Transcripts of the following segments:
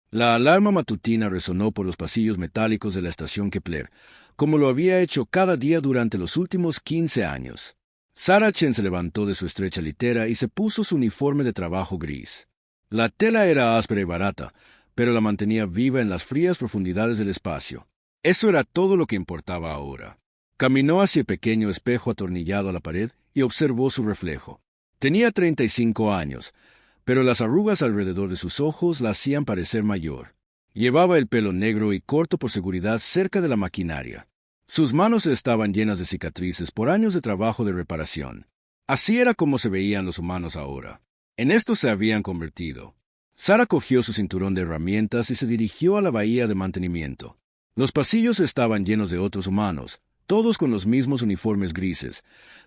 La alarma matutina resonó por los pasillos metálicos de la estación Kepler, como lo había hecho cada día durante los últimos 15 años. Sarah Chen se levantó de su estrecha litera y se puso su uniforme de trabajo gris. La tela era áspera y barata, pero la mantenía viva en las frías profundidades del espacio. Eso era todo lo que importaba ahora. Caminó hacia el pequeño espejo atornillado a la pared y observó su reflejo. Tenía 35 años, pero las arrugas alrededor de sus ojos la hacían parecer mayor. Llevaba el pelo negro y corto por seguridad cerca de la maquinaria. Sus manos estaban llenas de cicatrices por años de trabajo de reparación. Así era como se veían los humanos ahora. En esto se habían convertido. Sarah cogió su cinturón de herramientas y se dirigió a la bahía de mantenimiento. Los pasillos estaban llenos de otros humanos, todos con los mismos uniformes grises,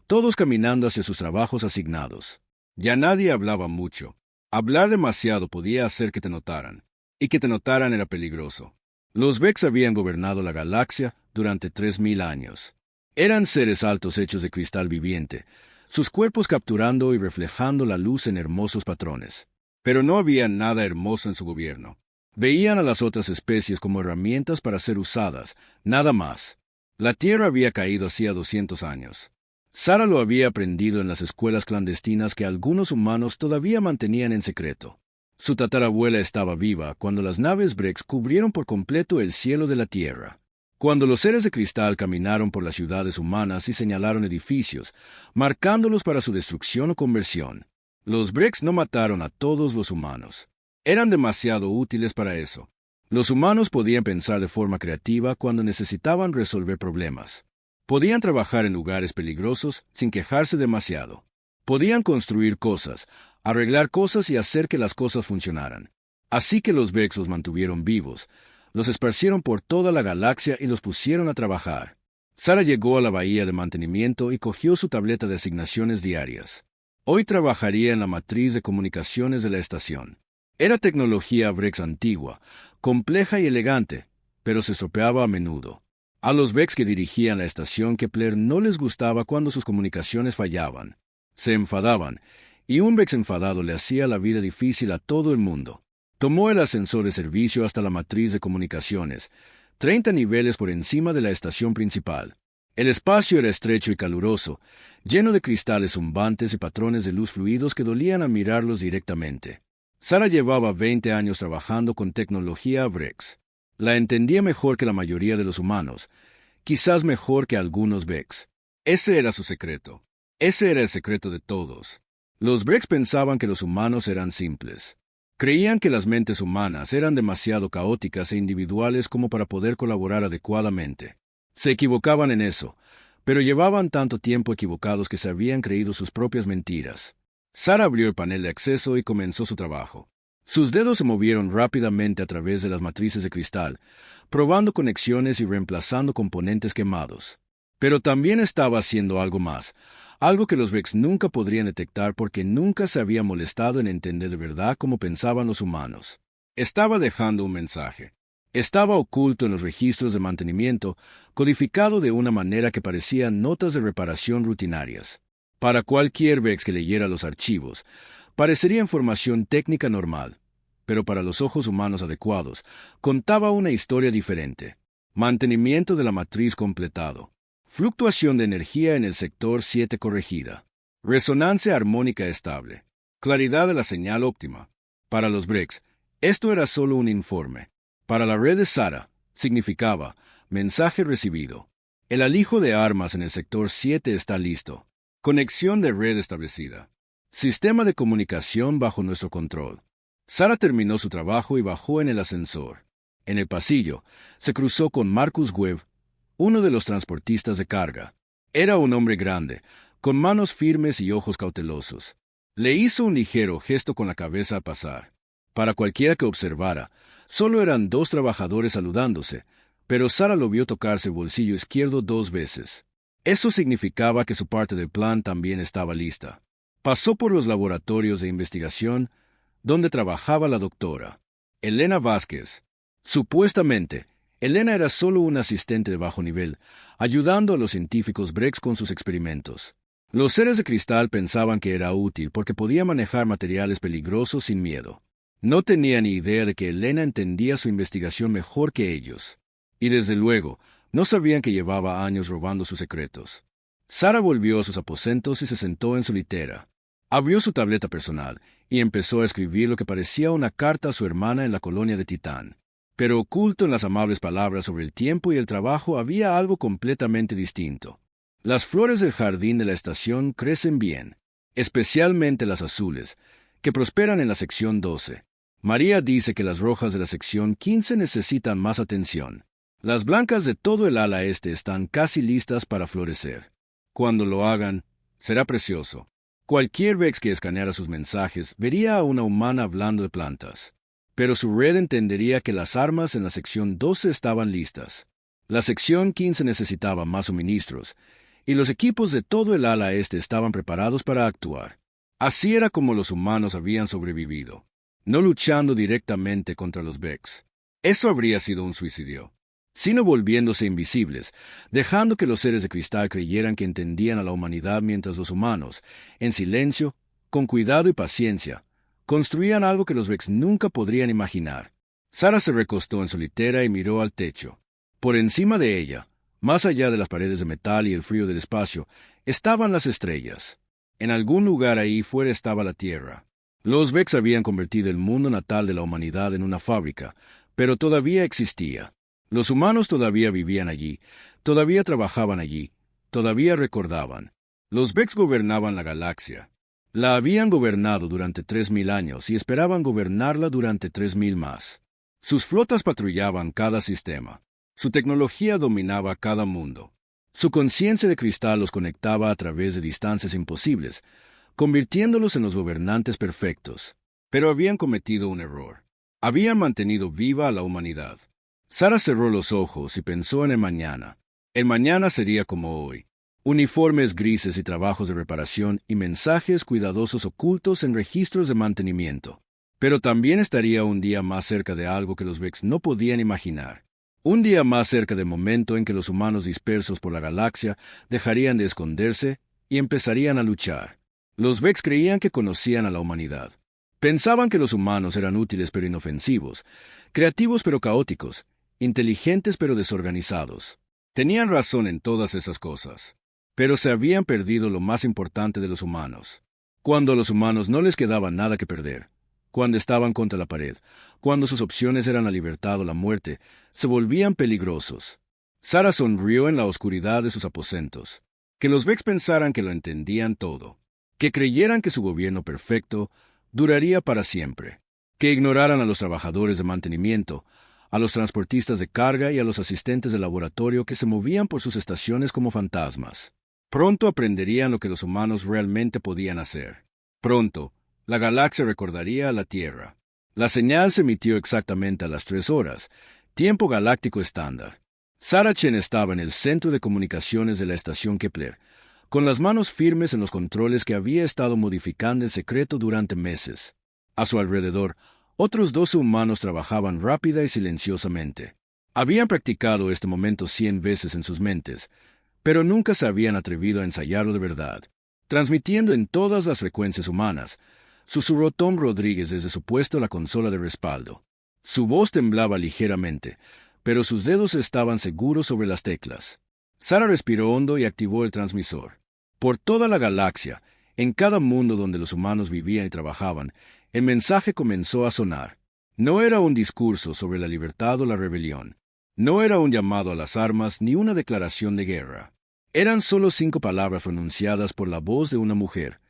todos caminando hacia sus trabajos asignados. Ya nadie hablaba mucho. Hablar demasiado podía hacer que te notaran, y que te notaran era peligroso. Los Vex habían gobernado la galaxia durante 3000 años. Eran seres altos hechos de cristal viviente, sus cuerpos capturando y reflejando la luz en hermosos patrones. Pero no había nada hermoso en su gobierno. Veían a las otras especies como herramientas para ser usadas, nada más. La Tierra había caído hacía 200 años. Sarah lo había aprendido en las escuelas clandestinas que algunos humanos todavía mantenían en secreto. Su tatarabuela estaba viva cuando las naves Brex cubrieron por completo el cielo de la Tierra. Cuando los seres de cristal caminaron por las ciudades humanas y señalaron edificios, marcándolos para su destrucción o conversión. Los Brex no mataron a todos los humanos. Eran demasiado útiles para eso. Los humanos podían pensar de forma creativa cuando necesitaban resolver problemas. Podían trabajar en lugares peligrosos sin quejarse demasiado. Podían construir cosas, arreglar cosas y hacer que las cosas funcionaran. Así que los Vex los mantuvieron vivos, los esparcieron por toda la galaxia y los pusieron a trabajar. Sarah llegó a la bahía de mantenimiento y cogió su tableta de asignaciones diarias. Hoy trabajaría en la matriz de comunicaciones de la estación. Era tecnología Brex antigua, compleja y elegante, pero se estropeaba a menudo. A los Vex que dirigían la estación Kepler no les gustaba cuando sus comunicaciones fallaban. Se enfadaban, y un Vex enfadado le hacía la vida difícil a todo el mundo. Tomó el ascensor de servicio hasta la matriz de comunicaciones, 30 niveles por encima de la estación principal. El espacio era estrecho y caluroso, lleno de cristales zumbantes y patrones de luz fluidos que dolían al mirarlos directamente. Sarah llevaba 20 años trabajando con tecnología Brex. La entendía mejor que la mayoría de los humanos, quizás mejor que algunos Vex. Ese era su secreto. Ese era el secreto de todos. Los Brex pensaban que los humanos eran simples. Creían que las mentes humanas eran demasiado caóticas e individuales como para poder colaborar adecuadamente. Se equivocaban en eso, pero llevaban tanto tiempo equivocados que se habían creído sus propias mentiras. Sarah abrió el panel de acceso y comenzó su trabajo. Sus dedos se movieron rápidamente a través de las matrices de cristal, probando conexiones y reemplazando componentes quemados. Pero también estaba haciendo algo más, algo que los Vex nunca podrían detectar porque nunca se había molestado en entender de verdad cómo pensaban los humanos. Estaba dejando un mensaje. Estaba oculto en los registros de mantenimiento, codificado de una manera que parecía notas de reparación rutinarias. Para cualquier Vex que leyera los archivos, parecería información técnica normal, pero para los ojos humanos adecuados, contaba una historia diferente. Mantenimiento de la matriz completado. Fluctuación de energía en el sector 7 corregida. Resonancia armónica estable. Claridad de la señal óptima. Para los Brex, esto era solo un informe. Para la red de Sarah, significaba mensaje recibido. El alijo de armas en el sector 7 está listo. Conexión de red establecida. Sistema de comunicación bajo nuestro control. Sarah terminó su trabajo y bajó en el ascensor. En el pasillo, se cruzó con Marcus Webb, uno de los transportistas de carga. Era un hombre grande, con manos firmes y ojos cautelosos. Le hizo un ligero gesto con la cabeza al pasar. Para cualquiera que observara, solo eran dos trabajadores saludándose, pero Sarah lo vio tocarse el bolsillo izquierdo 2 veces. Eso significaba que su parte del plan también estaba lista. Pasó por los laboratorios de investigación, donde trabajaba la doctora Elena Vázquez. Supuestamente, Elena era solo una asistente de bajo nivel, ayudando a los científicos Brex con sus experimentos. Los seres de cristal pensaban que era útil porque podía manejar materiales peligrosos sin miedo. No tenía ni idea de que Elena entendía su investigación mejor que ellos. Y desde luego, no sabían que llevaba años robando sus secretos. Sara volvió a sus aposentos y se sentó en su litera. Abrió su tableta personal y empezó a escribir lo que parecía una carta a su hermana en la colonia de Titán. Pero oculto en las amables palabras sobre el tiempo y el trabajo había algo completamente distinto. Las flores del jardín de la estación crecen bien, especialmente las azules, que prosperan en la sección 12. María dice que las rojas de la sección 15 necesitan más atención. Las blancas de todo el ala este están casi listas para florecer. Cuando lo hagan, será precioso. Cualquier Vex que escaneara sus mensajes vería a una humana hablando de plantas. Pero su red entendería que las armas en la sección 12 estaban listas. La sección 15 necesitaba más suministros, y los equipos de todo el ala este estaban preparados para actuar. Así era como los humanos habían sobrevivido, no luchando directamente contra los Vex. Eso habría sido un suicidio, sino volviéndose invisibles, dejando que los seres de cristal creyeran que entendían a la humanidad mientras los humanos, en silencio, con cuidado y paciencia, construían algo que los Vex nunca podrían imaginar. Sara se recostó en su litera y miró al techo. Por encima de ella, más allá de las paredes de metal y el frío del espacio, estaban las estrellas. En algún lugar ahí fuera estaba la Tierra. Los Vex habían convertido el mundo natal de la humanidad en una fábrica, pero todavía existía. Los humanos todavía vivían allí, todavía trabajaban allí, todavía recordaban. Los Vex gobernaban la galaxia. La habían gobernado durante 3000 años y esperaban gobernarla durante 3000 más. Sus flotas patrullaban cada sistema. Su tecnología dominaba cada mundo. Su conciencia de cristal los conectaba a través de distancias imposibles, convirtiéndolos en los gobernantes perfectos. Pero habían cometido un error. Habían mantenido viva a la humanidad. Sara cerró los ojos y pensó en el mañana. El mañana sería como hoy. Uniformes grises y trabajos de reparación y mensajes cuidadosos ocultos en registros de mantenimiento. Pero también estaría un día más cerca de algo que los Vex no podían imaginar. Un día más cerca del momento en que los humanos dispersos por la galaxia dejarían de esconderse y empezarían a luchar. Los Vex creían que conocían a la humanidad. Pensaban que los humanos eran útiles pero inofensivos, creativos pero caóticos, inteligentes pero desorganizados. Tenían razón en todas esas cosas, pero se habían perdido lo más importante de los humanos. Cuando a los humanos no les quedaba nada que perder, cuando estaban contra la pared, cuando sus opciones eran la libertad o la muerte, se volvían peligrosos. Sara sonrió en la oscuridad de sus aposentos. Que los Vex pensaran que lo entendían todo, que creyeran que su gobierno perfecto duraría para siempre, que ignoraran a los trabajadores de mantenimiento, a los transportistas de carga y a los asistentes de laboratorio que se movían por sus estaciones como fantasmas. Pronto aprenderían lo que los humanos realmente podían hacer. Pronto, la galaxia recordaría a la Tierra. La señal se emitió exactamente a las 3 horas, tiempo galáctico estándar. Sara Chen estaba en el centro de comunicaciones de la estación Kepler, con las manos firmes en los controles que había estado modificando en secreto durante meses. A su alrededor, otros 12 humanos trabajaban rápida y silenciosamente. Habían practicado este momento 100 veces en sus mentes, pero nunca se habían atrevido a ensayarlo de verdad. Transmitiendo en todas las frecuencias humanas, susurró Tom Rodríguez desde su puesto a la consola de respaldo. Su voz temblaba ligeramente, pero sus dedos estaban seguros sobre las teclas. Sara respiró hondo y activó el transmisor. Por toda la galaxia, en cada mundo donde los humanos vivían y trabajaban, el mensaje comenzó a sonar. No era un discurso sobre la libertad o la rebelión. No era un llamado a las armas ni una declaración de guerra. Eran solo 5 palabras pronunciadas por la voz de una mujer.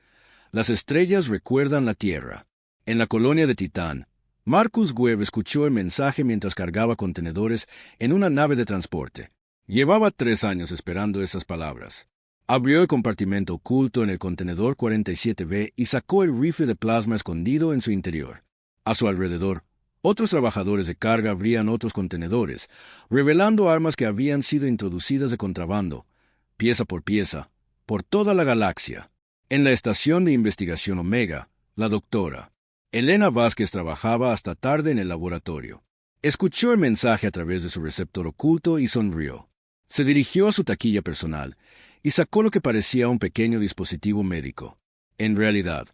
Las estrellas recuerdan la Tierra. En la colonia de Titán, Marcus Webb escuchó el mensaje mientras cargaba contenedores en una nave de transporte. Llevaba 3 años esperando esas palabras. Abrió el compartimento oculto en el contenedor 47B y sacó el rifle de plasma escondido en su interior. A su alrededor, otros trabajadores de carga abrían otros contenedores, revelando armas que habían sido introducidas de contrabando, pieza por pieza, por toda la galaxia. En la estación de investigación Omega, la doctora Elena Vázquez trabajaba hasta tarde en el laboratorio. Escuchó el mensaje a través de su receptor oculto y sonrió. Se dirigió a su taquilla personal y sacó lo que parecía un pequeño dispositivo médico. En realidad,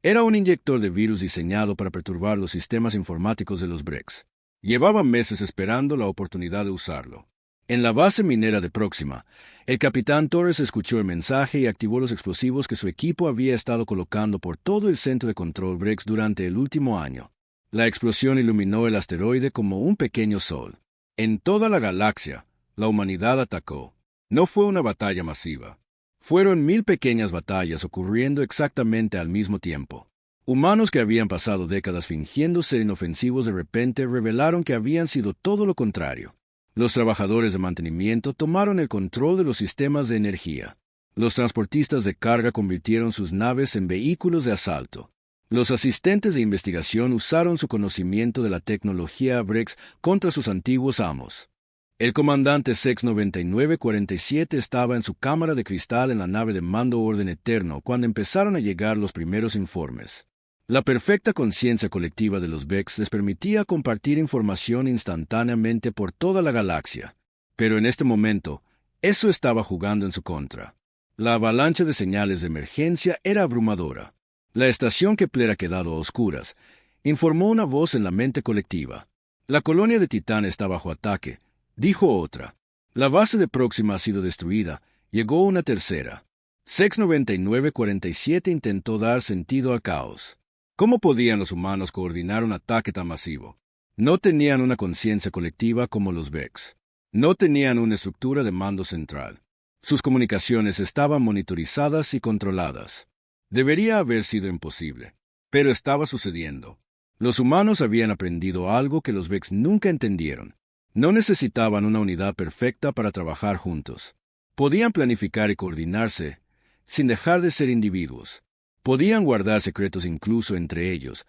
Era un inyector de virus diseñado para perturbar los sistemas informáticos de los Brex. Llevaba meses esperando la oportunidad de usarlo. En la base minera de Próxima, el capitán Torres escuchó el mensaje y activó los explosivos que su equipo había estado colocando por todo el centro de control Brex durante el último año. La explosión iluminó el asteroide como un pequeño sol. En toda la galaxia, la humanidad atacó. No fue una batalla masiva. Fueron 1000 pequeñas batallas ocurriendo exactamente al mismo tiempo. Humanos que habían pasado décadas fingiendo ser inofensivos de repente revelaron que habían sido todo lo contrario. Los trabajadores de mantenimiento tomaron el control de los sistemas de energía. Los transportistas de carga convirtieron sus naves en vehículos de asalto. Los asistentes de investigación usaron su conocimiento de la tecnología Brex contra sus antiguos amos. El comandante Sex 9947 estaba en su cámara de cristal en la nave de mando Orden Eterno cuando empezaron a llegar los primeros informes. La perfecta conciencia colectiva de los Vex les permitía compartir información instantáneamente por toda la galaxia. Pero en este momento, eso estaba jugando en su contra. La avalancha de señales de emergencia era abrumadora. La estación Kepler ha quedado a oscuras, informó una voz en la mente colectiva. La colonia de Titán está bajo ataque, dijo otra. La base de Próxima ha sido destruida, llegó una tercera. Sex 9947 intentó dar sentido al caos. ¿Cómo podían los humanos coordinar un ataque tan masivo? No tenían una conciencia colectiva como los Vex. No tenían una estructura de mando central. Sus comunicaciones estaban monitorizadas y controladas. Debería haber sido imposible, pero estaba sucediendo. Los humanos habían aprendido algo que los Vex nunca entendieron. No necesitaban una unidad perfecta para trabajar juntos. Podían planificar y coordinarse sin dejar de ser individuos. Podían guardar secretos incluso entre ellos,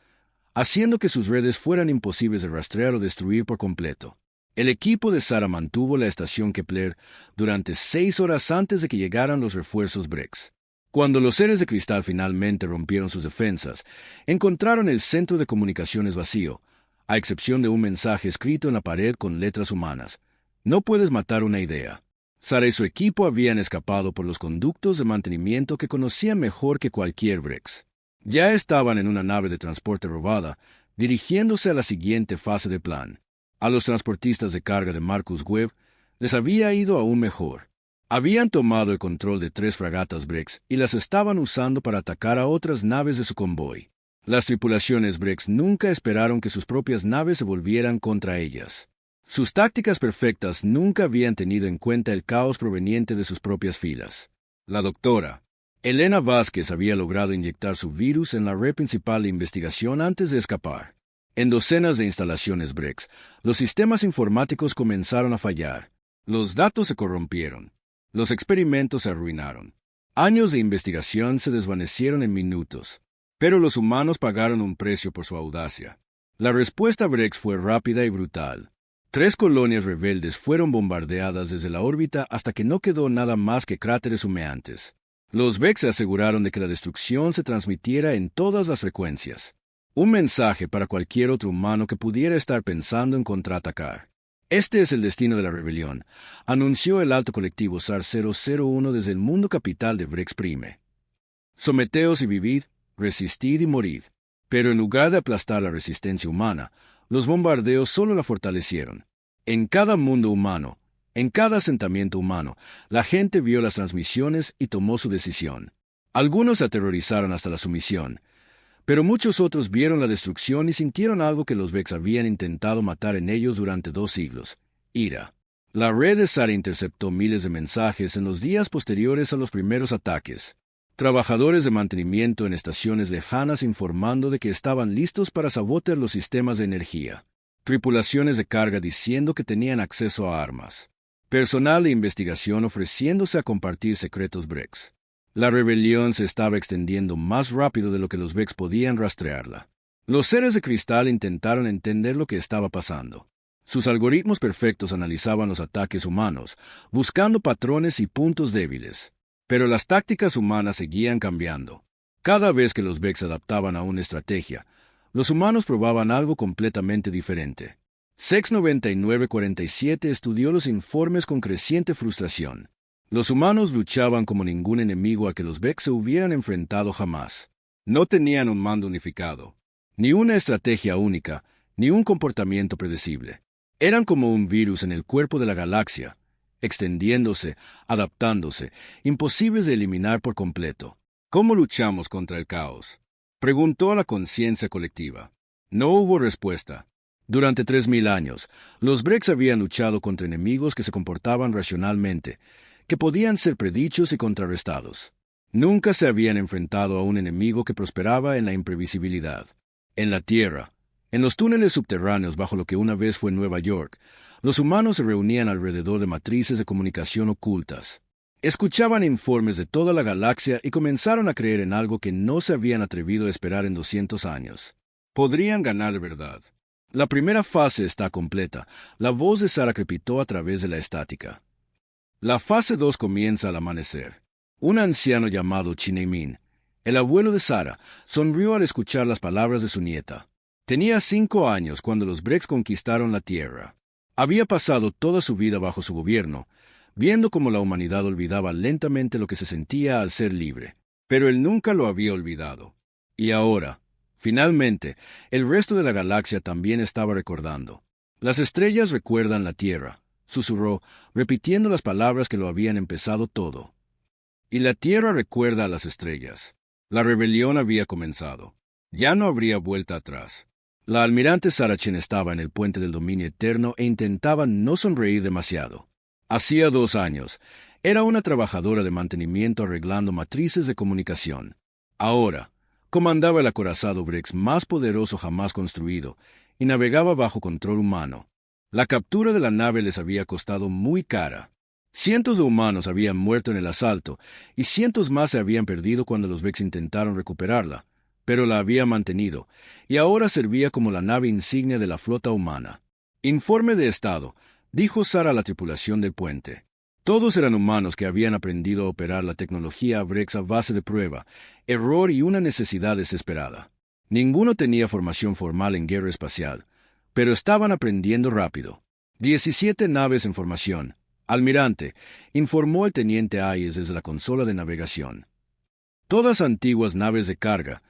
haciendo que sus redes fueran imposibles de rastrear o destruir por completo. El equipo de Sara mantuvo la estación Kepler durante 6 horas antes de que llegaran los refuerzos Brex. Cuando los seres de cristal finalmente rompieron sus defensas, encontraron el centro de comunicaciones vacío, a excepción de un mensaje escrito en la pared con letras humanas. No puedes matar una idea. Sara y su equipo habían escapado por los conductos de mantenimiento que conocían mejor que cualquier Brex. Ya estaban en una nave de transporte robada, dirigiéndose a la siguiente fase del plan. A los transportistas de carga de Marcus Webb les había ido aún mejor. Habían tomado el control de 3 fragatas Brex y las estaban usando para atacar a otras naves de su convoy. Las tripulaciones Brex nunca esperaron que sus propias naves se volvieran contra ellas. Sus tácticas perfectas nunca habían tenido en cuenta el caos proveniente de sus propias filas. La doctora Elena Vázquez había logrado inyectar su virus en la red principal de investigación antes de escapar. En docenas de instalaciones Brex, los sistemas informáticos comenzaron a fallar. Los datos se corrompieron. Los experimentos se arruinaron. Años de investigación se desvanecieron en minutos. Pero los humanos pagaron un precio por su audacia. La respuesta Brex fue rápida y brutal. 3 colonias rebeldes fueron bombardeadas desde la órbita hasta que no quedó nada más que cráteres humeantes. Los Vex se aseguraron de que la destrucción se transmitiera en todas las frecuencias. Un mensaje para cualquier otro humano que pudiera estar pensando en contraatacar. Este es el destino de la rebelión, anunció el alto colectivo SAR 001 desde el mundo capital de Brex Prime. Someteos y vivid, resistid y morid. Pero en lugar de aplastar la resistencia humana, los bombardeos solo la fortalecieron. En cada mundo humano, en cada asentamiento humano, la gente vio las transmisiones y tomó su decisión. Algunos se aterrorizaron hasta la sumisión, pero muchos otros vieron la destrucción y sintieron algo que los Vex habían intentado matar en ellos durante 2 siglos: ira. La red de Sara interceptó miles de mensajes en los días posteriores a los primeros ataques. Trabajadores de mantenimiento en estaciones lejanas informando de que estaban listos para sabotear los sistemas de energía. Tripulaciones de carga diciendo que tenían acceso a armas. Personal de investigación ofreciéndose a compartir secretos Brex. La rebelión se estaba extendiendo más rápido de lo que los Vex podían rastrearla. Los seres de cristal intentaron entender lo que estaba pasando. Sus algoritmos perfectos analizaban los ataques humanos, buscando patrones y puntos débiles. Pero las tácticas humanas seguían cambiando. Cada vez que los Vex se adaptaban a una estrategia, los humanos probaban algo completamente diferente. Sex 9947 estudió los informes con creciente frustración. Los humanos luchaban como ningún enemigo a que los Vex se hubieran enfrentado jamás. No tenían un mando unificado, ni una estrategia única, ni un comportamiento predecible. Eran como un virus en el cuerpo de la galaxia, extendiéndose, adaptándose, imposibles de eliminar por completo. ¿Cómo luchamos contra el caos?, preguntó a la conciencia colectiva. No hubo respuesta. Durante 3000 años, los Brex habían luchado contra enemigos que se comportaban racionalmente, que podían ser predichos y contrarrestados. Nunca se habían enfrentado a un enemigo que prosperaba en la imprevisibilidad. En la Tierra, en los túneles subterráneos bajo lo que una vez fue Nueva York, los humanos se reunían alrededor de matrices de comunicación ocultas. Escuchaban informes de toda la galaxia y comenzaron a creer en algo que no se habían atrevido a esperar en 200 años. Podrían ganar de verdad. La primera fase está completa. La voz de Sara crepitó a través de la estática. La fase 2 comienza al amanecer. Un anciano llamado Chinemin, el abuelo de Sara, sonrió al escuchar las palabras de su nieta. Tenía 5 años cuando los Brex conquistaron la Tierra. Había pasado toda su vida bajo su gobierno, viendo cómo la humanidad olvidaba lentamente lo que se sentía al ser libre. Pero él nunca lo había olvidado. Y ahora, finalmente, el resto de la galaxia también estaba recordando. Las estrellas recuerdan la Tierra, susurró, repitiendo las palabras que lo habían empezado todo. Y la Tierra recuerda a las estrellas. La rebelión había comenzado. Ya no habría vuelta atrás. La almirante Sara Chen estaba en el puente del dominio eterno e intentaba no sonreír demasiado. Hacía 2 años, era una trabajadora de mantenimiento arreglando matrices de comunicación. Ahora, comandaba el acorazado Brex más poderoso jamás construido y navegaba bajo control humano. La captura de la nave les había costado muy cara. Cientos de humanos habían muerto en el asalto y cientos más se habían perdido cuando los Vex intentaron recuperarla, pero la había mantenido, y ahora servía como la nave insignia de la flota humana. Informe de estado, dijo Sara a la tripulación del puente. Todos eran humanos que habían aprendido a operar la tecnología Brex a base de prueba, error y una necesidad desesperada. Ninguno tenía formación formal en guerra espacial, pero estaban aprendiendo rápido. 17 naves en formación. Almirante, informó el teniente Hayes desde la consola de navegación. Todas antiguas naves de carga,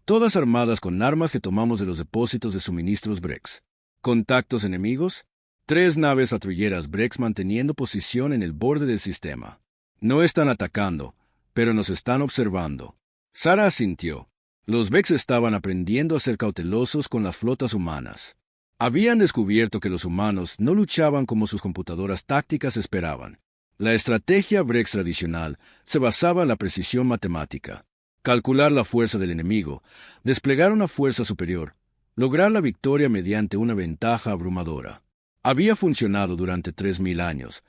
todas armadas con armas que tomamos de los depósitos de suministros Brex. ¿Contactos enemigos? 3 naves patrulleras Brex manteniendo posición en el borde del sistema. No están atacando, pero nos están observando. Sara asintió. Los Vex estaban aprendiendo a ser cautelosos con las flotas humanas. Habían descubierto que los humanos no luchaban como sus computadoras tácticas esperaban. La estrategia Brex tradicional se basaba en la precisión matemática. Calcular la fuerza del enemigo, desplegar una fuerza superior, lograr la victoria mediante una ventaja abrumadora. Había funcionado durante 3000 años,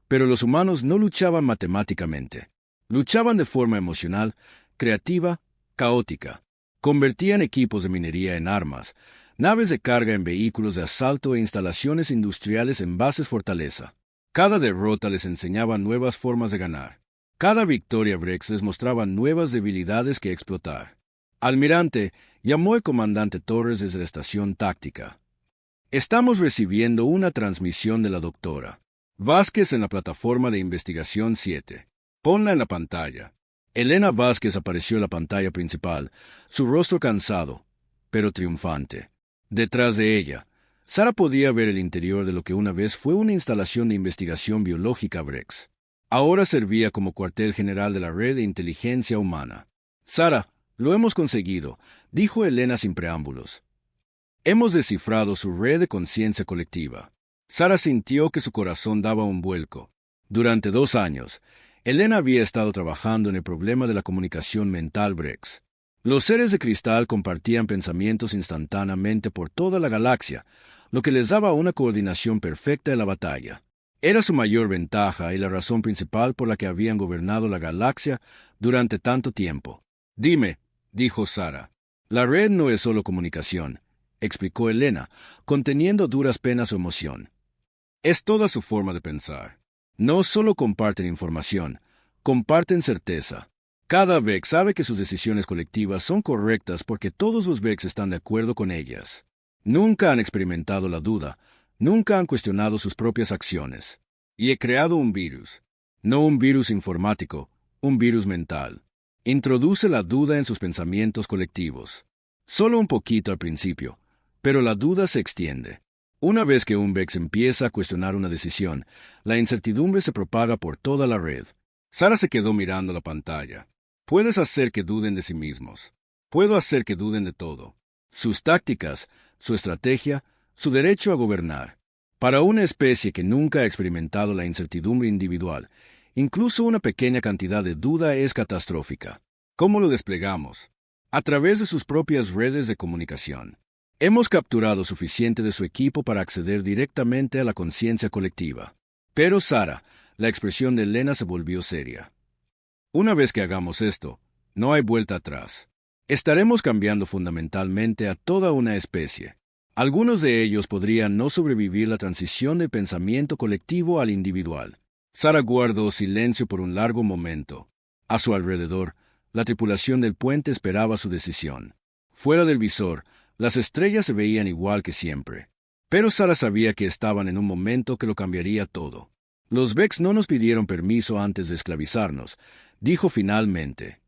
pero los humanos no luchaban matemáticamente. Luchaban de forma emocional, creativa, caótica. Convertían equipos de minería en armas, naves de carga en vehículos de asalto e instalaciones industriales en bases fortaleza. Cada derrota les enseñaba nuevas formas de ganar. Cada victoria Brex les mostraba nuevas debilidades que explotar. Almirante, llamó el comandante Torres desde la estación táctica. Estamos recibiendo una transmisión de la doctora Vázquez en la plataforma de investigación 7. Ponla en la pantalla. Elena Vázquez apareció en la pantalla principal, su rostro cansado, pero triunfante. Detrás de ella, Sara podía ver el interior de lo que una vez fue una instalación de investigación biológica Brex. Ahora servía como cuartel general de la red de inteligencia humana. Sara, lo hemos conseguido, dijo Elena sin preámbulos. Hemos descifrado su red de conciencia colectiva. Sara sintió que su corazón daba un vuelco. Durante 2 años, Elena había estado trabajando en el problema de la comunicación mental Brex. Los seres de cristal compartían pensamientos instantáneamente por toda la galaxia, lo que les daba una coordinación perfecta en la batalla. Era su mayor ventaja y la razón principal por la que habían gobernado la galaxia durante tanto tiempo. Dime, dijo Sara. La red no es solo comunicación, explicó Elena, conteniendo a duras penas su emoción. Es toda su forma de pensar. No solo comparten información, comparten certeza. Cada Vex sabe que sus decisiones colectivas son correctas porque todos los Vex están de acuerdo con ellas. Nunca han experimentado la duda, nunca han cuestionado sus propias acciones. Y he creado un virus. No un virus informático, un virus mental. Introduce la duda en sus pensamientos colectivos. Solo un poquito al principio, pero la duda se extiende. Una vez que un VEX empieza a cuestionar una decisión, la incertidumbre se propaga por toda la red. Sara se quedó mirando la pantalla. Puedes hacer que duden de sí mismos. Puedo hacer que duden de todo. Sus tácticas, su estrategia, su derecho a gobernar. Para una especie que nunca ha experimentado la incertidumbre individual, incluso una pequeña cantidad de duda es catastrófica. ¿Cómo lo desplegamos? A través de sus propias redes de comunicación. Hemos capturado suficiente de su equipo para acceder directamente a la conciencia colectiva. Pero Sara, la expresión de Elena se volvió seria. Una vez que hagamos esto, no hay vuelta atrás. Estaremos cambiando fundamentalmente a toda una especie. Algunos de ellos podrían no sobrevivir la transición del pensamiento colectivo al individual. Sara guardó silencio por un largo momento. A su alrededor, la tripulación del puente esperaba su decisión. Fuera del visor, las estrellas se veían igual que siempre. Pero Sara sabía que estaban en un momento que lo cambiaría todo. Los VEX no nos pidieron permiso antes de esclavizarnos, dijo finalmente.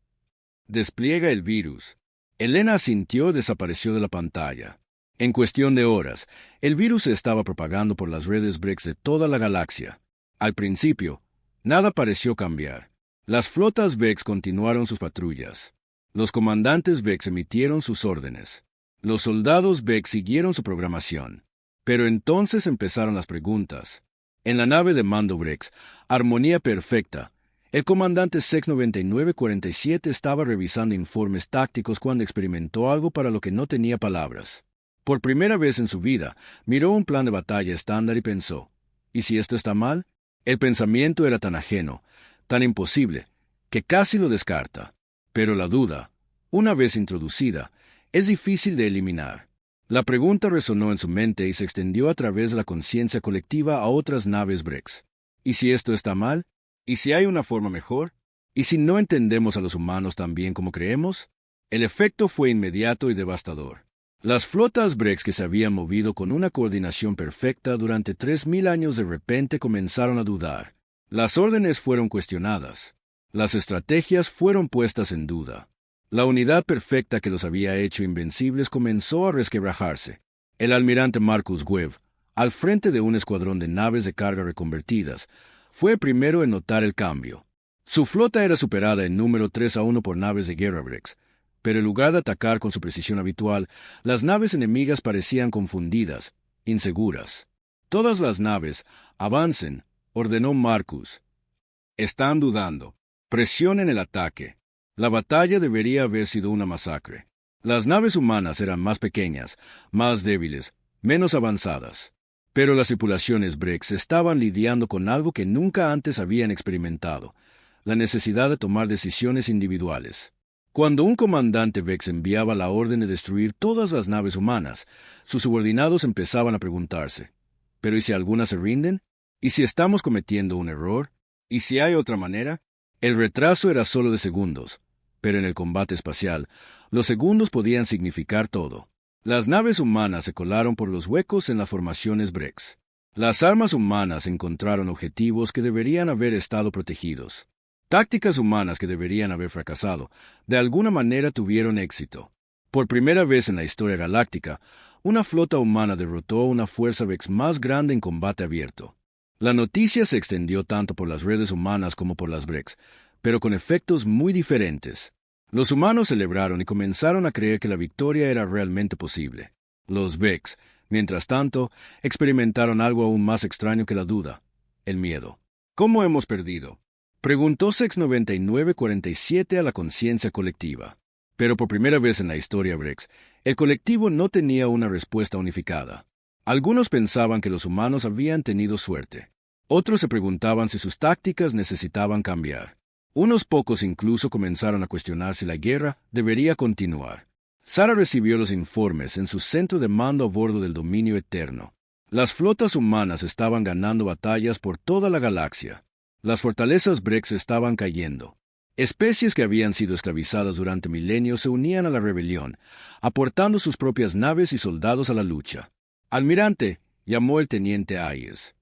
Despliega el virus. Elena asintió y desapareció de la pantalla. En cuestión de horas, el virus se estaba propagando por las redes VEX de toda la galaxia. Al principio, nada pareció cambiar. Las flotas VEX continuaron sus patrullas. Los comandantes VEX emitieron sus órdenes. Los soldados VEX siguieron su programación. Pero entonces empezaron las preguntas. En la nave de mando VEX, armonía perfecta, el comandante SEX 9947 estaba revisando informes tácticos cuando experimentó algo para lo que no tenía palabras. Por primera vez en su vida, miró un plan de batalla estándar y pensó, ¿y si esto está mal? El pensamiento era tan ajeno, tan imposible, que casi lo descarta. Pero la duda, una vez introducida, es difícil de eliminar. La pregunta resonó en su mente y se extendió a través de la conciencia colectiva a otras naves VEX. ¿Y si esto está mal? ¿Y si hay una forma mejor? ¿Y si no entendemos a los humanos tan bien como creemos? El efecto fue inmediato y devastador. Las flotas VEX que se habían movido con una coordinación perfecta durante 3000 años de repente comenzaron a dudar. Las órdenes fueron cuestionadas. Las estrategias fueron puestas en duda. La unidad perfecta que los había hecho invencibles comenzó a resquebrajarse. El almirante Marcus Webb, al frente de un escuadrón de naves de carga reconvertidas, fue el primero en notar el cambio. Su flota era superada en número 3-1 por naves de guerra VEX, pero en lugar de atacar con su precisión habitual, las naves enemigas parecían confundidas, inseguras. Todas las naves, avancen, ordenó Marcus. Están dudando. Presionen el ataque. La batalla debería haber sido una masacre. Las naves humanas eran más pequeñas, más débiles, menos avanzadas. Pero las tripulaciones VEX estaban lidiando con algo que nunca antes habían experimentado, la necesidad de tomar decisiones individuales. Cuando un comandante VEX enviaba la orden de destruir todas las naves humanas, sus subordinados empezaban a preguntarse, ¿pero y si algunas se rinden? ¿Y si estamos cometiendo un error? ¿Y si hay otra manera? El retraso era solo de segundos, pero en el combate espacial, los segundos podían significar todo. Las naves humanas se colaron por los huecos en las formaciones VEX. Las armas humanas encontraron objetivos que deberían haber estado protegidos. Tácticas humanas que deberían haber fracasado, de alguna manera tuvieron éxito. Por primera vez en la historia galáctica, una flota humana derrotó a una fuerza VEX más grande en combate abierto. La noticia se extendió tanto por las redes humanas como por las VEX, pero con efectos muy diferentes. Los humanos celebraron y comenzaron a creer que la victoria era realmente posible. Los VEX, mientras tanto, experimentaron algo aún más extraño que la duda, el miedo. ¿Cómo hemos perdido?, preguntó SEX 9947 a la conciencia colectiva. Pero por primera vez en la historia VEX, el colectivo no tenía una respuesta unificada. Algunos pensaban que los humanos habían tenido suerte. Otros se preguntaban si sus tácticas necesitaban cambiar. Unos pocos incluso comenzaron a cuestionar si la guerra debería continuar. Sara recibió los informes en su centro de mando a bordo del Dominio Eterno. Las flotas humanas estaban ganando batallas por toda la galaxia. Las fortalezas VEX estaban cayendo. Especies que habían sido esclavizadas durante milenios se unían a la rebelión, aportando sus propias naves y soldados a la lucha. Almirante, llamó el teniente Ayes.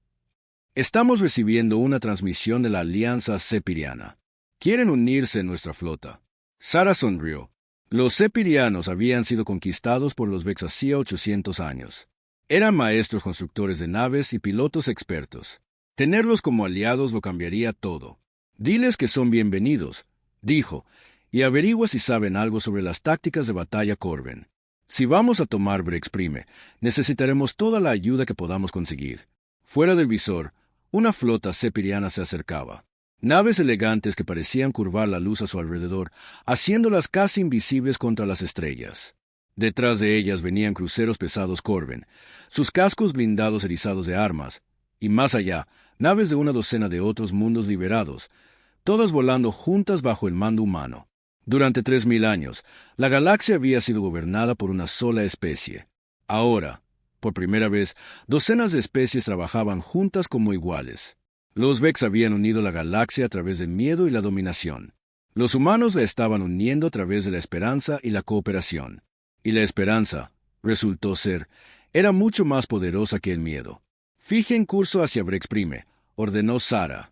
Estamos recibiendo una transmisión de la Alianza Sepiriana. Quieren unirse en nuestra flota. Sara sonrió. Los sepirianos habían sido conquistados por los Vex hacía 800 años. Eran maestros constructores de naves y pilotos expertos. Tenerlos como aliados lo cambiaría todo. Diles que son bienvenidos, dijo, y averigua si saben algo sobre las tácticas de batalla Corben. Si vamos a tomar Brex Prime, necesitaremos toda la ayuda que podamos conseguir. Fuera del visor, una flota sepiriana se acercaba. Naves elegantes que parecían curvar la luz a su alrededor, haciéndolas casi invisibles contra las estrellas. Detrás de ellas venían cruceros pesados Corben, sus cascos blindados erizados de armas, y más allá, naves de una docena de otros mundos liberados, todas volando juntas bajo el mando humano. Durante 3000 años, la galaxia había sido gobernada por una sola especie. Ahora, por primera vez, docenas de especies trabajaban juntas como iguales. Los Vex habían unido la galaxia a través del miedo y la dominación. Los humanos la estaban uniendo a través de la esperanza y la cooperación. Y la esperanza, resultó ser, era mucho más poderosa que el miedo. Fijen curso hacia Brex Prime, ordenó Sara.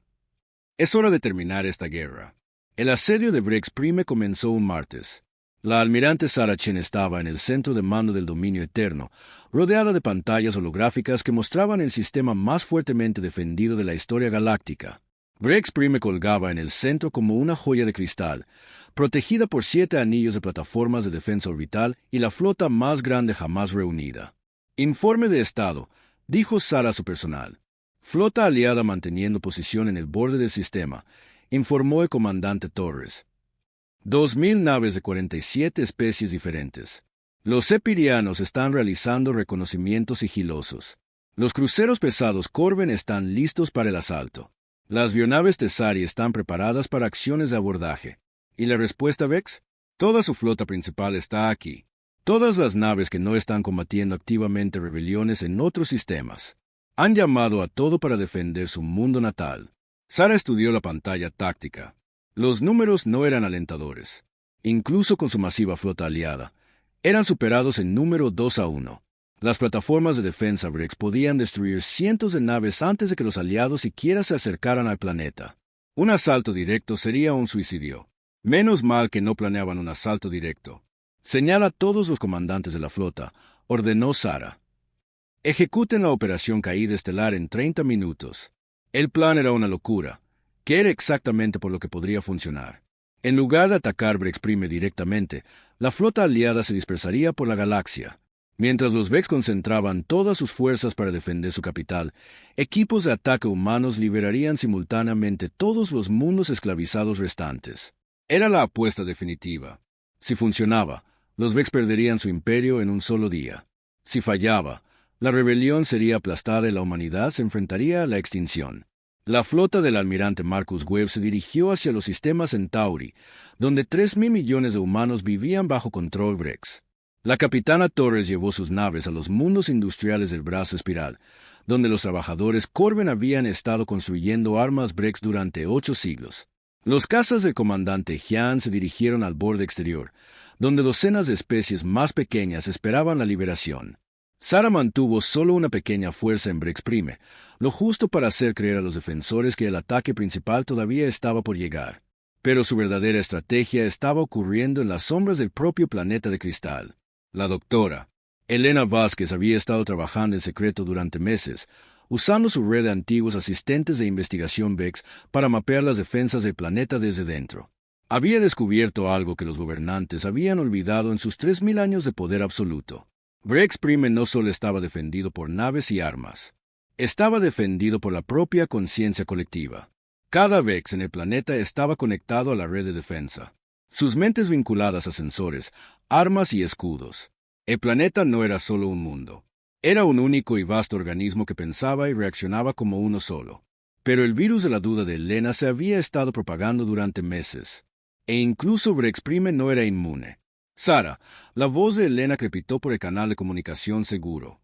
Es hora de terminar esta guerra. El asedio de Brex Prime comenzó un martes. La almirante Sara Chen estaba en el centro de mando del dominio eterno, rodeada de pantallas holográficas que mostraban el sistema más fuertemente defendido de la historia galáctica. Brex Prime colgaba en el centro como una joya de cristal, protegida por 7 anillos de plataformas de defensa orbital y la flota más grande jamás reunida. Informe de estado, dijo Sara a su personal. Flota aliada manteniendo posición en el borde del sistema, informó el comandante Torres. 2000 naves de 47 especies diferentes. Los sepirianos están realizando reconocimientos sigilosos. Los cruceros pesados Corben están listos para el asalto. Las bionaves Tessari están preparadas para acciones de abordaje. ¿Y la respuesta, Vex? Toda su flota principal está aquí. Todas las naves que no están combatiendo activamente rebeliones en otros sistemas. Han llamado a todo para defender su mundo natal. Sara estudió la pantalla táctica. Los números no eran alentadores. Incluso con su masiva flota aliada, eran superados en número 2-1. Las plataformas de defensa Brex podían destruir cientos de naves antes de que los aliados siquiera se acercaran al planeta. Un asalto directo sería un suicidio. Menos mal que no planeaban un asalto directo. Señala a todos los comandantes de la flota, ordenó Sara. Ejecuten la operación caída estelar en 30 minutos. El plan era una locura, que era exactamente por lo que podría funcionar. En lugar de atacar Brex Prime directamente, la flota aliada se dispersaría por la galaxia. Mientras los Vex concentraban todas sus fuerzas para defender su capital, equipos de ataque humanos liberarían simultáneamente todos los mundos esclavizados restantes. Era la apuesta definitiva. Si funcionaba, los Vex perderían su imperio en un solo día. Si fallaba, la rebelión sería aplastada y la humanidad se enfrentaría a la extinción. La flota del almirante Marcus Webb se dirigió hacia los sistemas Centauri, donde 3.000 millones de humanos vivían bajo control Brex. La capitana Torres llevó sus naves a los mundos industriales del brazo espiral, donde los trabajadores Corben habían estado construyendo armas Brex durante 8 siglos. Los cazas del comandante Jian se dirigieron al borde exterior, donde docenas de especies más pequeñas esperaban la liberación. Sara mantuvo solo una pequeña fuerza en Brex Prime, lo justo para hacer creer a los defensores que el ataque principal todavía estaba por llegar. Pero su verdadera estrategia estaba ocurriendo en las sombras del propio planeta de cristal. La doctora Elena Vázquez había estado trabajando en secreto durante meses, usando su red de antiguos asistentes de investigación Vex para mapear las defensas del planeta desde dentro. Había descubierto algo que los gobernantes habían olvidado en sus 3000 años de poder absoluto. Brex Prime no solo estaba defendido por naves y armas, estaba defendido por la propia conciencia colectiva. Cada Vex en el planeta estaba conectado a la red de defensa. Sus mentes vinculadas a sensores, armas y escudos. El planeta no era solo un mundo. Era un único y vasto organismo que pensaba y reaccionaba como uno solo. Pero el virus de la duda de Elena se había estado propagando durante meses. E incluso Brex Prime no era inmune. Sara, la voz de Elena crepitó por el canal de comunicación seguro.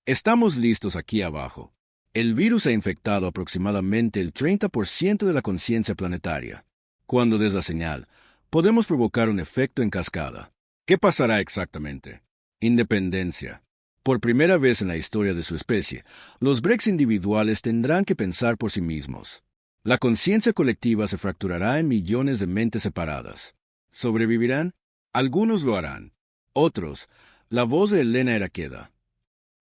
Estamos listos aquí abajo. El virus ha infectado aproximadamente el 30% de la conciencia planetaria. Cuando des la señal, podemos provocar un efecto en cascada. ¿Qué pasará exactamente? Independencia. Por primera vez en la historia de su especie, los Brex individuales tendrán que pensar por sí mismos. La conciencia colectiva se fracturará en millones de mentes separadas. ¿Sobrevivirán? Algunos lo harán. Otros, la voz de Elena era queda.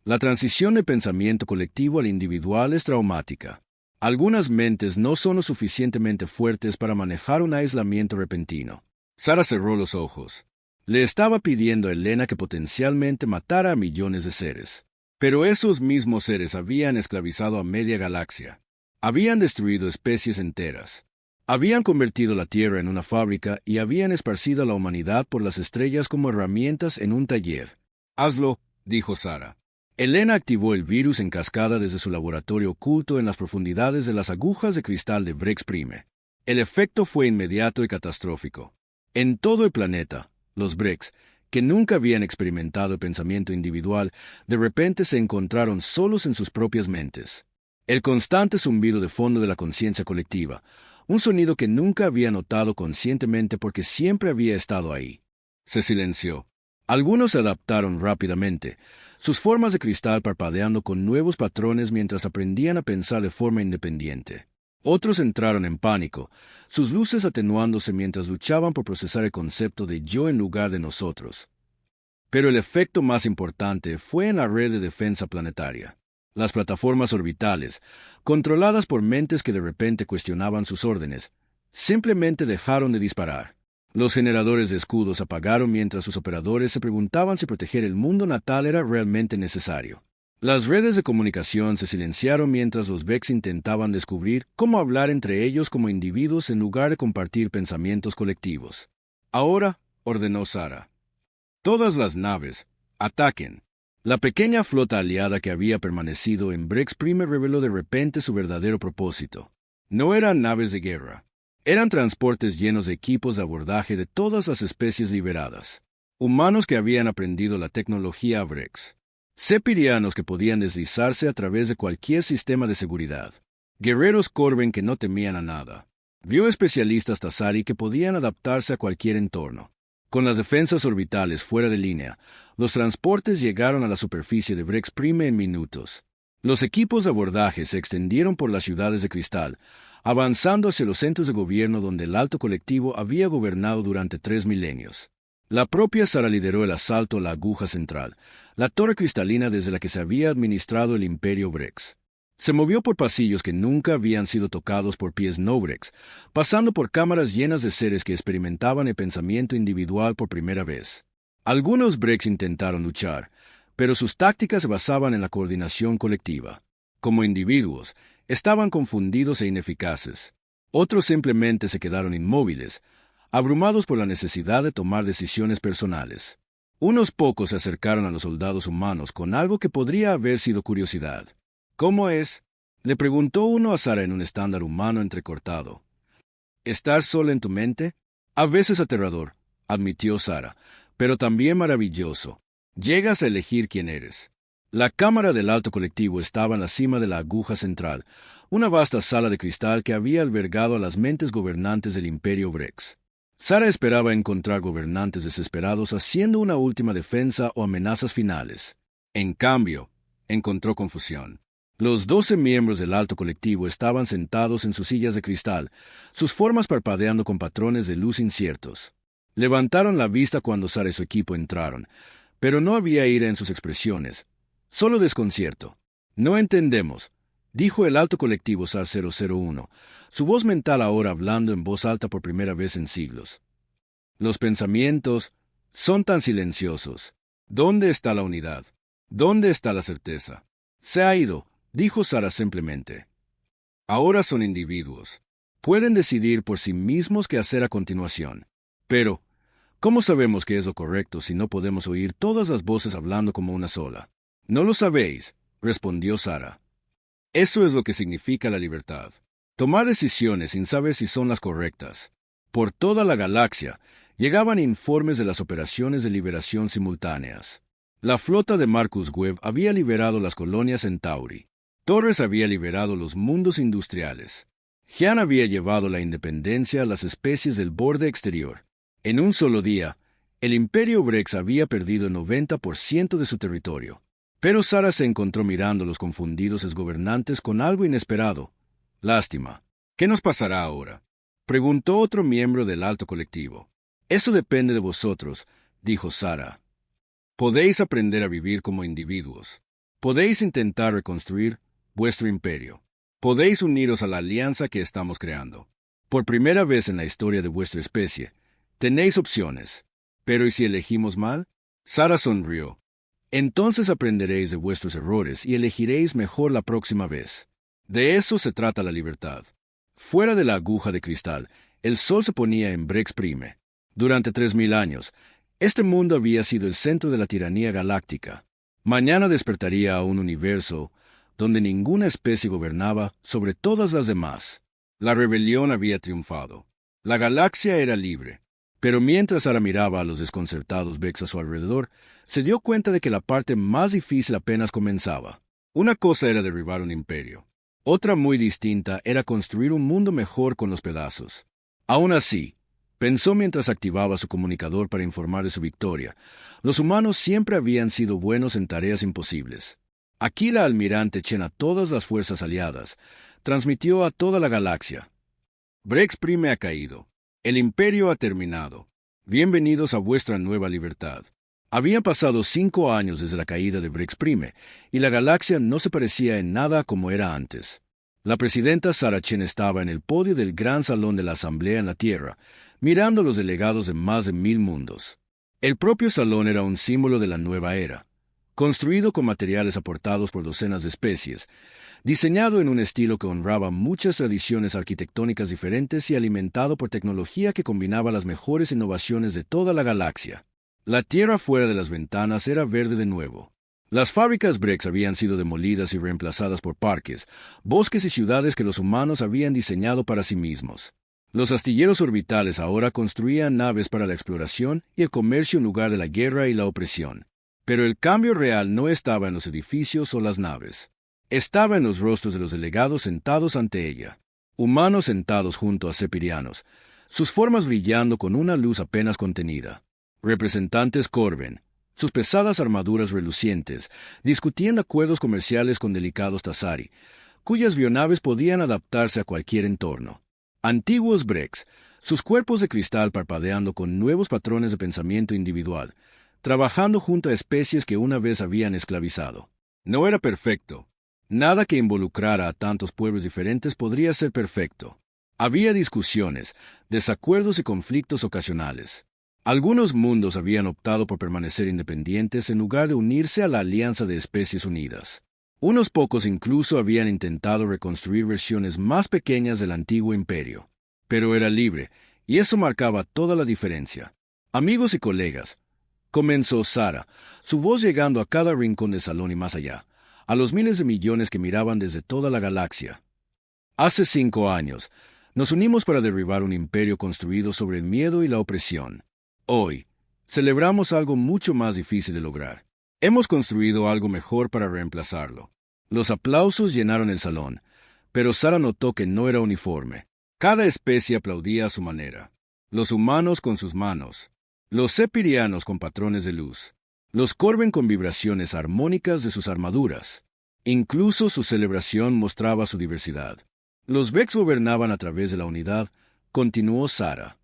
La transición de pensamiento colectivo al individual es traumática. Algunas mentes no son lo suficientemente fuertes para manejar un aislamiento repentino. Sara cerró los ojos. Le estaba pidiendo a Elena que potencialmente matara a millones de seres. Pero esos mismos seres habían esclavizado a media galaxia. Habían destruido especies enteras. Habían convertido la Tierra en una fábrica y habían esparcido a la humanidad por las estrellas como herramientas en un taller. «Hazlo», dijo Sara. Elena activó el virus en cascada desde su laboratorio oculto en las profundidades de las agujas de cristal de Brex Prime. El efecto fue inmediato y catastrófico. En todo el planeta, los Brex, que nunca habían experimentado el pensamiento individual, de repente se encontraron solos en sus propias mentes. El constante zumbido de fondo de la conciencia colectiva, un sonido que nunca había notado conscientemente porque siempre había estado ahí. Se silenció. Algunos se adaptaron rápidamente, sus formas de cristal parpadeando con nuevos patrones mientras aprendían a pensar de forma independiente. Otros entraron en pánico, sus luces atenuándose mientras luchaban por procesar el concepto de yo en lugar de nosotros. Pero el efecto más importante fue en la red de defensa planetaria. Las plataformas orbitales, controladas por mentes que de repente cuestionaban sus órdenes, simplemente dejaron de disparar. Los generadores de escudos apagaron mientras sus operadores se preguntaban si proteger el mundo natal era realmente necesario. Las redes de comunicación se silenciaron mientras los Vex intentaban descubrir cómo hablar entre ellos como individuos en lugar de compartir pensamientos colectivos. «Ahora», ordenó Sara. «Todas las naves, ataquen». La pequeña flota aliada que había permanecido en Brex Prime reveló de repente su verdadero propósito. No eran naves de guerra. Eran transportes llenos de equipos de abordaje de todas las especies liberadas. Humanos que habían aprendido la tecnología Brex. Sepirianos que podían deslizarse a través de cualquier sistema de seguridad. Guerreros Corben que no temían a nada. Bioespecialistas Tazari que podían adaptarse a cualquier entorno. Con las defensas orbitales fuera de línea, los transportes llegaron a la superficie de Brex Prime en minutos. Los equipos de abordaje se extendieron por las ciudades de cristal, avanzando hacia los centros de gobierno donde el alto colectivo había gobernado durante 3 milenios. La propia Sara lideró el asalto a la aguja central, la torre cristalina desde la que se había administrado el imperio Brex. Se movió por pasillos que nunca habían sido tocados por pies no Brex, pasando por cámaras llenas de seres que experimentaban el pensamiento individual por primera vez. Algunos Brex intentaron luchar, pero sus tácticas se basaban en la coordinación colectiva. Como individuos, estaban confundidos e ineficaces. Otros simplemente se quedaron inmóviles, abrumados por la necesidad de tomar decisiones personales. Unos pocos se acercaron a los soldados humanos con algo que podría haber sido curiosidad. «¿Cómo es?», le preguntó uno a Sara en un estándar humano entrecortado. «¿Estar sola en tu mente? A veces aterrador», admitió Sara, «pero también maravilloso. Llegas a elegir quién eres». La cámara del alto colectivo estaba en la cima de la aguja central, una vasta sala de cristal que había albergado a las mentes gobernantes del imperio Brex. Sara esperaba encontrar gobernantes desesperados haciendo una última defensa o amenazas finales. En cambio, encontró confusión. Los 12 miembros del alto colectivo estaban sentados en sus sillas de cristal, sus formas parpadeando con patrones de luz inciertos. Levantaron la vista cuando Sara y su equipo entraron, pero no había ira en sus expresiones, solo desconcierto. «No entendemos», dijo el alto colectivo SAR 001, su voz mental ahora hablando en voz alta por primera vez en siglos. «Los pensamientos son tan silenciosos. ¿Dónde está la unidad? ¿Dónde está la certeza?» «Se ha ido», dijo Sara simplemente. «Ahora son individuos. Pueden decidir por sí mismos qué hacer a continuación. Pero, ¿cómo sabemos qué es lo correcto si no podemos oír todas las voces hablando como una sola?» «No lo sabéis», respondió Sara. «Eso es lo que significa la libertad. Tomar decisiones sin saber si son las correctas». Por toda la galaxia llegaban informes de las operaciones de liberación simultáneas. La flota de Marcus Webb había liberado las colonias Centauri. Torres había liberado los mundos industriales. Gian había llevado la independencia a las especies del borde exterior. En un solo día, el imperio Brex había perdido el 90% de su territorio. Pero Sara se encontró mirando a los confundidos exgobernantes con algo inesperado. «Lástima. ¿Qué nos pasará ahora?», preguntó otro miembro del alto colectivo. Eso depende de vosotros, dijo Sara. Podéis aprender a vivir como individuos. Podéis intentar reconstruir vuestro imperio. Podéis uniros a la alianza que estamos creando. Por primera vez en la historia de vuestra especie, tenéis opciones. Pero ¿y si elegimos mal? Sara sonrió. Entonces aprenderéis de vuestros errores y elegiréis mejor la próxima vez. De eso se trata la libertad. Fuera de la aguja de cristal, el sol se ponía en Brex Prime. Durante 3000 años, este mundo había sido el centro de la tiranía galáctica. Mañana despertaría a un universo donde ninguna especie gobernaba sobre todas las demás. La rebelión había triunfado. La galaxia era libre. Pero mientras Sara miraba a los desconcertados Vex a su alrededor, se dio cuenta de que la parte más difícil apenas comenzaba. Una cosa era derribar un imperio. Otra muy distinta era construir un mundo mejor con los pedazos. Aún así, pensó mientras activaba su comunicador para informar de su victoria, los humanos siempre habían sido buenos en tareas imposibles. Aquí la almirante Chen a todas las fuerzas aliadas transmitió a toda la galaxia. Brex Prime ha caído. El imperio ha terminado. Bienvenidos a vuestra nueva libertad. Habían pasado 5 años desde la caída de Brex Prime, y la galaxia no se parecía en nada como era antes. La presidenta Sara Chen estaba en el podio del gran salón de la Asamblea en la Tierra, mirando a los delegados de más de 1000 mundos. El propio salón era un símbolo de la nueva era. Construido con materiales aportados por docenas de especies, diseñado en un estilo que honraba muchas tradiciones arquitectónicas diferentes y alimentado por tecnología que combinaba las mejores innovaciones de toda la galaxia. La tierra fuera de las ventanas era verde de nuevo. Las fábricas Brex habían sido demolidas y reemplazadas por parques, bosques y ciudades que los humanos habían diseñado para sí mismos. Los astilleros orbitales ahora construían naves para la exploración y el comercio en lugar de la guerra y la opresión. Pero el cambio real no estaba en los edificios o las naves. Estaba en los rostros de los delegados sentados ante ella. Humanos sentados junto a sepirianos, sus formas brillando con una luz apenas contenida. Representantes Corben, sus pesadas armaduras relucientes, discutían acuerdos comerciales con delicados Tazari, cuyas bionaves podían adaptarse a cualquier entorno. Antiguos Brex, sus cuerpos de cristal parpadeando con nuevos patrones de pensamiento individual, trabajando junto a especies que una vez habían esclavizado. No era perfecto. Nada que involucrara a tantos pueblos diferentes podría ser perfecto. Había discusiones, desacuerdos y conflictos ocasionales. Algunos mundos habían optado por permanecer independientes en lugar de unirse a la Alianza de Especies Unidas. Unos pocos incluso habían intentado reconstruir versiones más pequeñas del antiguo imperio. Pero era libre, y eso marcaba toda la diferencia. Amigos y colegas, comenzó Sara, su voz llegando a cada rincón del salón y más allá, a los miles de millones que miraban desde toda la galaxia. Hace 5 años, nos unimos para derribar un imperio construido sobre el miedo y la opresión. Hoy, celebramos algo mucho más difícil de lograr. Hemos construido algo mejor para reemplazarlo. Los aplausos llenaron el salón, pero Sara notó que no era uniforme. Cada especie aplaudía a su manera. Los humanos con sus manos, los sepirianos con patrones de luz, los Corben con vibraciones armónicas de sus armaduras. Incluso su celebración mostraba su diversidad. Los Vex gobernaban a través de la unidad, continuó Sara.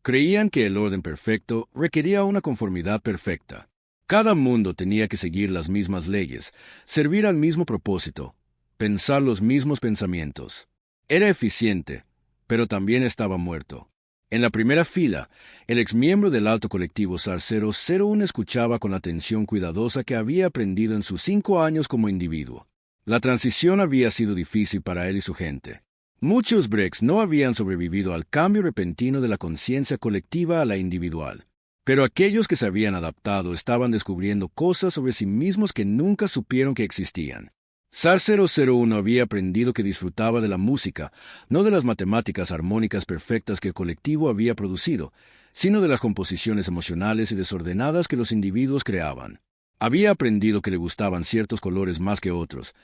Creían que el orden perfecto requería una conformidad perfecta. Cada mundo tenía que seguir las mismas leyes, servir al mismo propósito, pensar los mismos pensamientos. Era eficiente, pero también estaba muerto. En la primera fila, el exmiembro del alto colectivo SAR 001 escuchaba con la atención cuidadosa que había aprendido en sus 5 años como individuo. La transición había sido difícil para él y su gente. Muchos Brex no habían sobrevivido al cambio repentino de la conciencia colectiva a la individual. Pero aquellos que se habían adaptado estaban descubriendo cosas sobre sí mismos que nunca supieron que existían. SAR 001 había aprendido que disfrutaba de la música, no de las matemáticas armónicas perfectas que el colectivo había producido, sino de las composiciones emocionales y desordenadas que los individuos creaban. Había aprendido que le gustaban ciertos colores más que otros,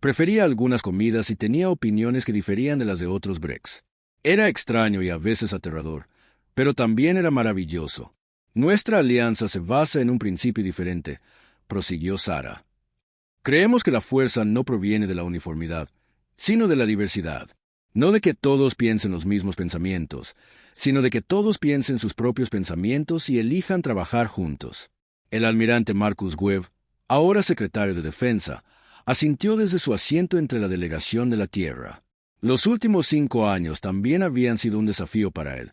prefería algunas comidas y tenía opiniones que diferían de las de otros Brex. Era extraño y a veces aterrador, pero también era maravilloso. Nuestra alianza se basa en un principio diferente, prosiguió Sara. Creemos que la fuerza no proviene de la uniformidad, sino de la diversidad. No de que todos piensen los mismos pensamientos, sino de que todos piensen sus propios pensamientos y elijan trabajar juntos. El almirante Marcus Webb, ahora secretario de Defensa, asintió desde su asiento entre la delegación de la Tierra. Los últimos 5 años también habían sido un desafío para él,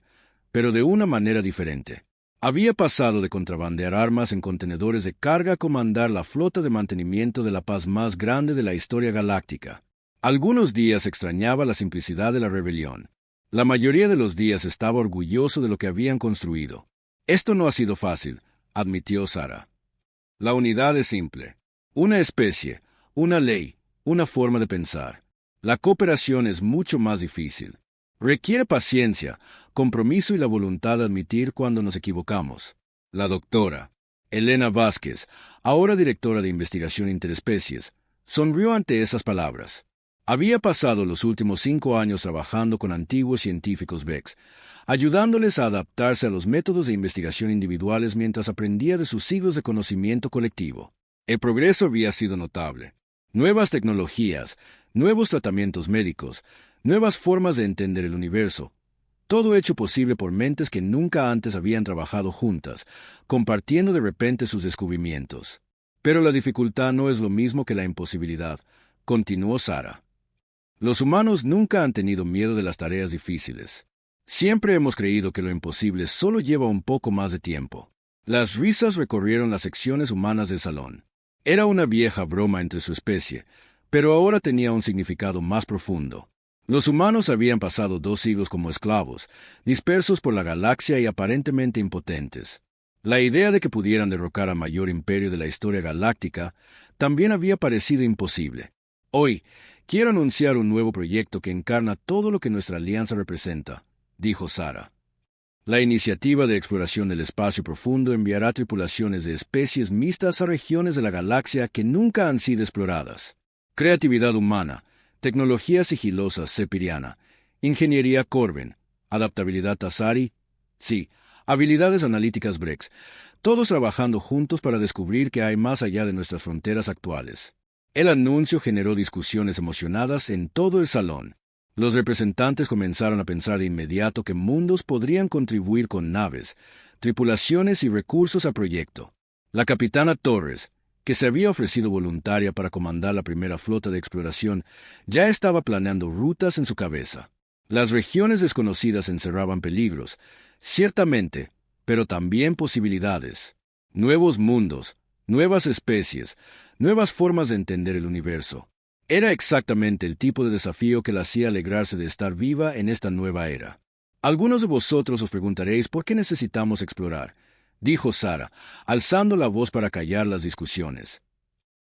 pero de una manera diferente. Había pasado de contrabandear armas en contenedores de carga a comandar la flota de mantenimiento de la paz más grande de la historia galáctica. Algunos días extrañaba la simplicidad de la rebelión. La mayoría de los días estaba orgulloso de lo que habían construido. Esto no ha sido fácil, admitió Sara. La unidad es simple. Una especie, una ley, una forma de pensar. La cooperación es mucho más difícil. Requiere paciencia, compromiso y la voluntad de admitir cuando nos equivocamos. La doctora Elena Vázquez, ahora directora de investigación interespecies, sonrió ante esas palabras. Había pasado los últimos 5 años trabajando con antiguos científicos VEX, ayudándoles a adaptarse a los métodos de investigación individuales mientras aprendía de sus siglos de conocimiento colectivo. El progreso había sido notable. Nuevas tecnologías, nuevos tratamientos médicos, nuevas formas de entender el universo, todo hecho posible por mentes que nunca antes habían trabajado juntas, compartiendo de repente sus descubrimientos. Pero la dificultad no es lo mismo que la imposibilidad, continuó Sara. Los humanos nunca han tenido miedo de las tareas difíciles. Siempre hemos creído que lo imposible solo lleva un poco más de tiempo. Las risas recorrieron las secciones humanas del salón. Era una vieja broma entre su especie, pero ahora tenía un significado más profundo. Los humanos habían pasado 2 siglos como esclavos, dispersos por la galaxia y aparentemente impotentes. La idea de que pudieran derrocar al mayor imperio de la historia galáctica también había parecido imposible. Hoy, quiero anunciar un nuevo proyecto que encarna todo lo que nuestra alianza representa, dijo Sara. La iniciativa de exploración del espacio profundo enviará tripulaciones de especies mixtas a regiones de la galaxia que nunca han sido exploradas. Creatividad humana, tecnología sigilosa Sepiriana, ingeniería Corben, adaptabilidad Tazari, sí, habilidades analíticas Brex, todos trabajando juntos para descubrir qué hay más allá de nuestras fronteras actuales. El anuncio generó discusiones emocionadas en todo el salón. Los representantes comenzaron a pensar de inmediato que mundos podrían contribuir con naves, tripulaciones y recursos al proyecto. La capitana Torres, que se había ofrecido voluntaria para comandar la primera flota de exploración, ya estaba planeando rutas en su cabeza. Las regiones desconocidas encerraban peligros, ciertamente, pero también posibilidades. Nuevos mundos, nuevas especies, nuevas formas de entender el universo. Era exactamente el tipo de desafío que la hacía alegrarse de estar viva en esta nueva era. Algunos de vosotros os preguntaréis por qué necesitamos explorar, dijo Sara, alzando la voz para callar las discusiones.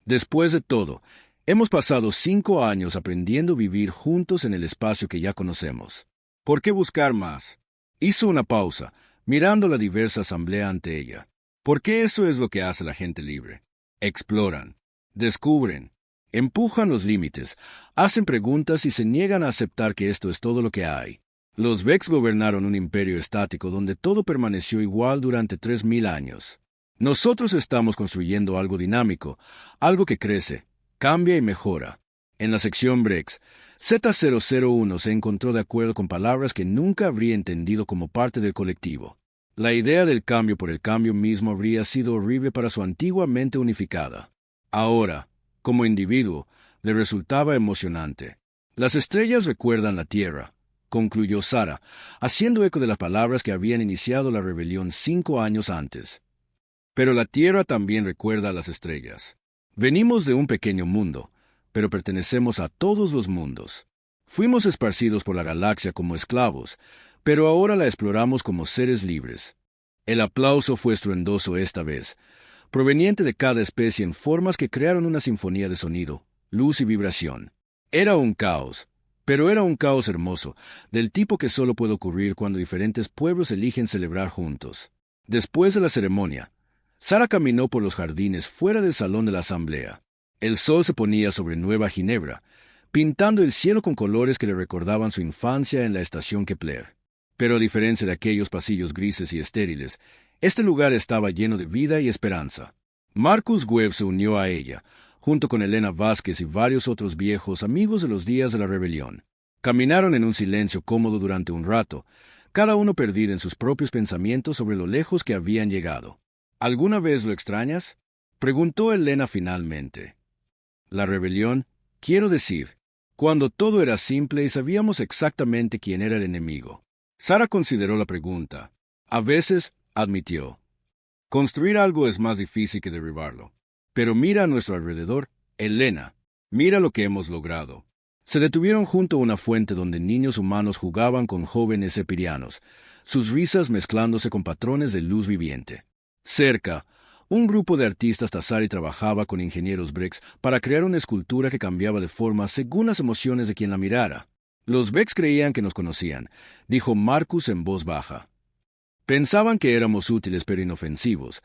Después de todo, hemos pasado 5 años aprendiendo a vivir juntos en el espacio que ya conocemos. ¿Por qué buscar más? Hizo una pausa, mirando la diversa asamblea ante ella. Porque eso es lo que hace la gente libre. Exploran, descubren, empujan los límites, hacen preguntas y se niegan a aceptar que esto es todo lo que hay. Los Vex gobernaron un imperio estático donde todo permaneció igual durante 3000 años. Nosotros estamos construyendo algo dinámico, algo que crece, cambia y mejora. En la sección Brex, Z001 se encontró de acuerdo con palabras que nunca habría entendido como parte del colectivo. La idea del cambio por el cambio mismo habría sido horrible para su antigua mente unificada. Ahora, como individuo, le resultaba emocionante. Las estrellas recuerdan la Tierra, concluyó Sara, haciendo eco de las palabras que habían iniciado la rebelión 5 años antes. Pero la Tierra también recuerda a las estrellas. Venimos de un pequeño mundo, pero pertenecemos a todos los mundos. Fuimos esparcidos por la galaxia como esclavos, pero ahora la exploramos como seres libres. El aplauso fue estruendoso esta vez, proveniente de cada especie en formas que crearon una sinfonía de sonido, luz y vibración. Era un caos, pero era un caos hermoso, del tipo que solo puede ocurrir cuando diferentes pueblos eligen celebrar juntos. Después de la ceremonia, Sara caminó por los jardines fuera del salón de la asamblea. El sol se ponía sobre Nueva Ginebra, pintando el cielo con colores que le recordaban su infancia en la estación Kepler. Pero a diferencia de aquellos pasillos grises y estériles, este lugar estaba lleno de vida y esperanza. Marcus Webb se unió a ella, junto con Elena Vázquez y varios otros viejos amigos de los días de la rebelión. Caminaron en un silencio cómodo durante un rato, cada uno perdido en sus propios pensamientos sobre lo lejos que habían llegado. ¿Alguna vez lo extrañas?, preguntó Elena finalmente. La rebelión, quiero decir, cuando todo era simple y sabíamos exactamente quién era el enemigo. Sara consideró la pregunta. A veces, admitió. Construir algo es más difícil que derribarlo. Pero mira a nuestro alrededor, Elena. Mira lo que hemos logrado. Se detuvieron junto a una fuente donde niños humanos jugaban con jóvenes epirianos, sus risas mezclándose con patrones de luz viviente. Cerca, un grupo de artistas Tassari trabajaba con ingenieros Brex para crear una escultura que cambiaba de forma según las emociones de quien la mirara. Los Brex creían que nos conocían, dijo Marcus en voz baja. Pensaban que éramos útiles pero inofensivos,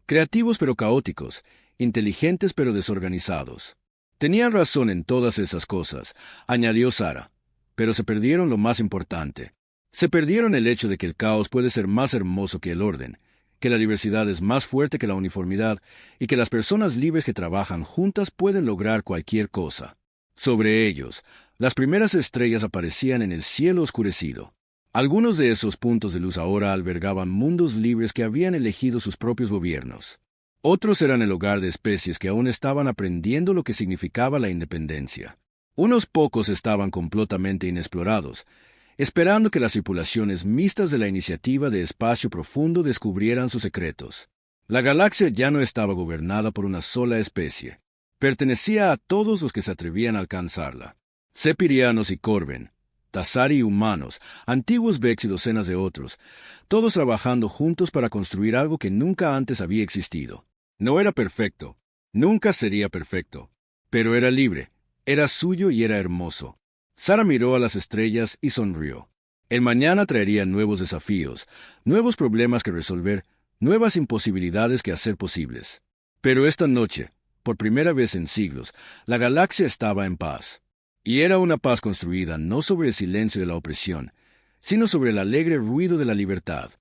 creativos pero caóticos, inteligentes pero desorganizados. Tenían razón en todas esas cosas, añadió Sara, pero se perdieron lo más importante. Se perdieron el hecho de que el caos puede ser más hermoso que el orden, que la diversidad es más fuerte que la uniformidad y que las personas libres que trabajan juntas pueden lograr cualquier cosa. Sobre ellos, las primeras estrellas aparecían en el cielo oscurecido. Algunos de esos puntos de luz ahora albergaban mundos libres que habían elegido sus propios gobiernos. Otros eran el hogar de especies que aún estaban aprendiendo lo que significaba la independencia. Unos pocos estaban completamente inexplorados, esperando que las tripulaciones mixtas de la iniciativa de espacio profundo descubrieran sus secretos. La galaxia ya no estaba gobernada por una sola especie. Pertenecía a todos los que se atrevían a alcanzarla. Sepirianos y Corben, Tassari humanos, antiguos Vex y docenas de otros, todos trabajando juntos para construir algo que nunca antes había existido. No era perfecto, nunca sería perfecto, pero era libre, era suyo y era hermoso. Sara miró a las estrellas y sonrió. El mañana traería nuevos desafíos, nuevos problemas que resolver, nuevas imposibilidades que hacer posibles. Pero esta noche, por primera vez en siglos, la galaxia estaba en paz. Y era una paz construida no sobre el silencio de la opresión, sino sobre el alegre ruido de la libertad.